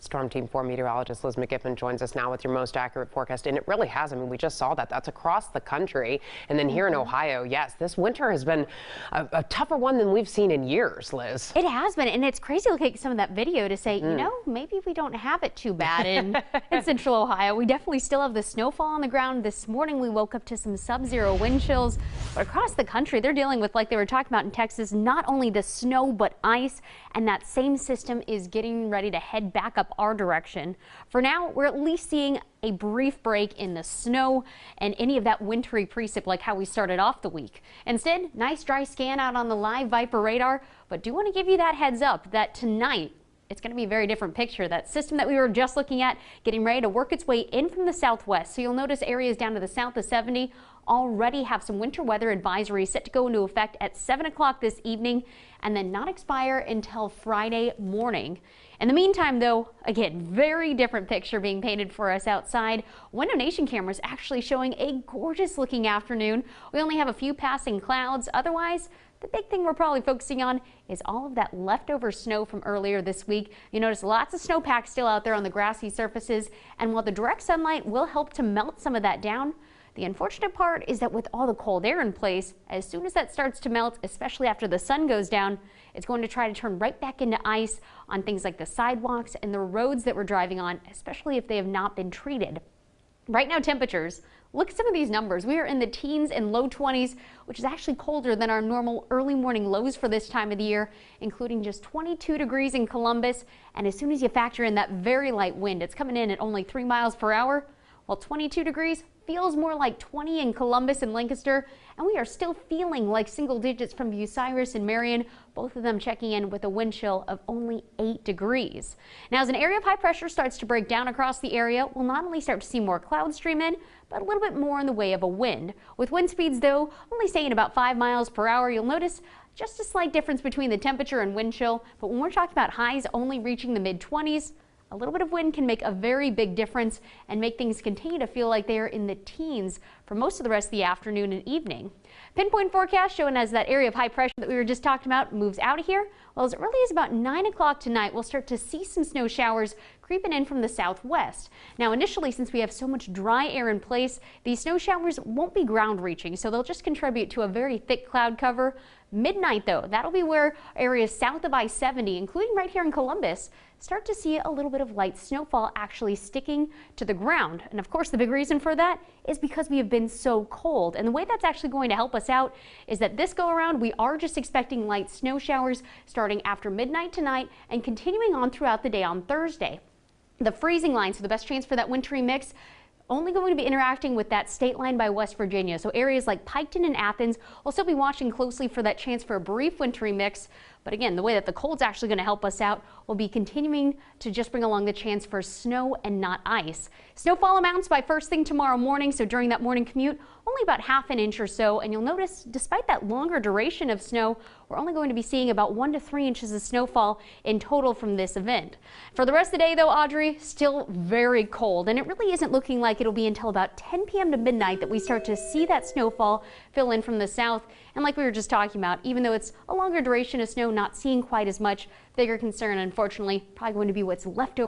Storm Team 4 meteorologist Liz McGiffin joins us now with your most accurate forecast. And it really has. I mean, we just saw that. That's across the country. And then here in Ohio, yes, this winter has been a tougher one than we've seen in years, Liz. It has been. And it's crazy looking at some of that video to say, you know, maybe we don't have it too bad in central Ohio. We definitely still have the snowfall on the ground. This morning, we woke up to some sub-zero wind chills. But across the country, they're dealing with, like they were talking about in Texas, not only the snow, but ice. And that same system is getting ready to head back up our direction. For now, we're at least seeing a brief break in the snow and any of that wintry precip like how we started off the week. Instead, nice dry scan out on the live Viper radar, but do want to give you that heads up that tonight it's going to be a very different picture. That system that we were just looking at getting ready to work its way in from the southwest. So you'll notice areas down to the south of 70 already have some winter weather advisories set to go into effect at 7 o'clock this evening and then not expire until Friday morning. In the meantime, though, again, very different picture being painted for us outside. Window Nation cameras actually showing a gorgeous looking afternoon. We only have a few passing clouds. Otherwise, the big thing we're probably focusing on is all of that leftover snow from earlier this week. You notice lots of snowpack still out there on the grassy surfaces, and while the direct sunlight will help to melt some of that down, the unfortunate part is that with all the cold air in place, as soon as that starts to melt, especially after the sun goes down, it's going to try to turn right back into ice on things like the sidewalks and the roads that we're driving on, especially if they have not been treated. Right now, temperatures, look at some of these numbers. We are in the teens and low 20s, which is actually colder than our normal early morning lows for this time of the year, including just 22 degrees in Columbus. And as soon as you factor in that very light wind, it's coming in at only 3 miles per hour. While 22 degrees feels more like 20 in Columbus and Lancaster, and we are still feeling like single digits from Bucyrus and Marion, both of them checking in with a wind chill of only 8 degrees. Now, as an area of high pressure starts to break down across the area, we'll not only start to see more clouds stream in, but a little bit more in the way of a wind. With wind speeds, though, only staying about 5 miles per hour, you'll notice just a slight difference between the temperature and wind chill. But when we're talking about highs only reaching the mid-20s, a little bit of wind can make a very big difference and make things continue to feel like they are in the teens for most of the rest of the afternoon and evening. Pinpoint forecast showing as that area of high pressure that we were just talking about moves out of here. Well, as early as about 9 o'clock tonight, we'll start to see some snow showers creeping in from the southwest. Now, initially, since we have so much dry air in place, these snow showers won't be ground reaching, so they'll just contribute to a very thick cloud cover. Midnight, though, that'll be where areas south of I-70, including right here in Columbus, start to see a little bit of light snowfall actually sticking to the ground. And of course, the big reason for that is because we have been so cold. And the way that's actually going to help us out is that this go around, we are just expecting light snow showers starting after midnight tonight and continuing on throughout the day on Thursday. The freezing line, so the best chance for that wintry mix, only going to be interacting with that state line by West Virginia. So areas like Piketon and Athens will still be watching closely for that chance for a brief wintry mix. But again, the way that the cold's actually going to help us out will be continuing to just bring along the chance for snow and not ice. Snowfall amounts by first thing tomorrow morning. So during that morning commute, only about ½ an inch or so. And you'll notice despite that longer duration of snow, we're only going to be seeing about 1 to 3 inches of snowfall in total from this event. For the rest of the day, though, Audrey, still very cold. And it really isn't looking like it'll be until about 10 p.m. to midnight that we start to see that snowfall fill in from the south. And like we were just talking about, even though it's a longer duration of snow, not seeing quite as much, bigger concern, unfortunately, probably going to be what's left over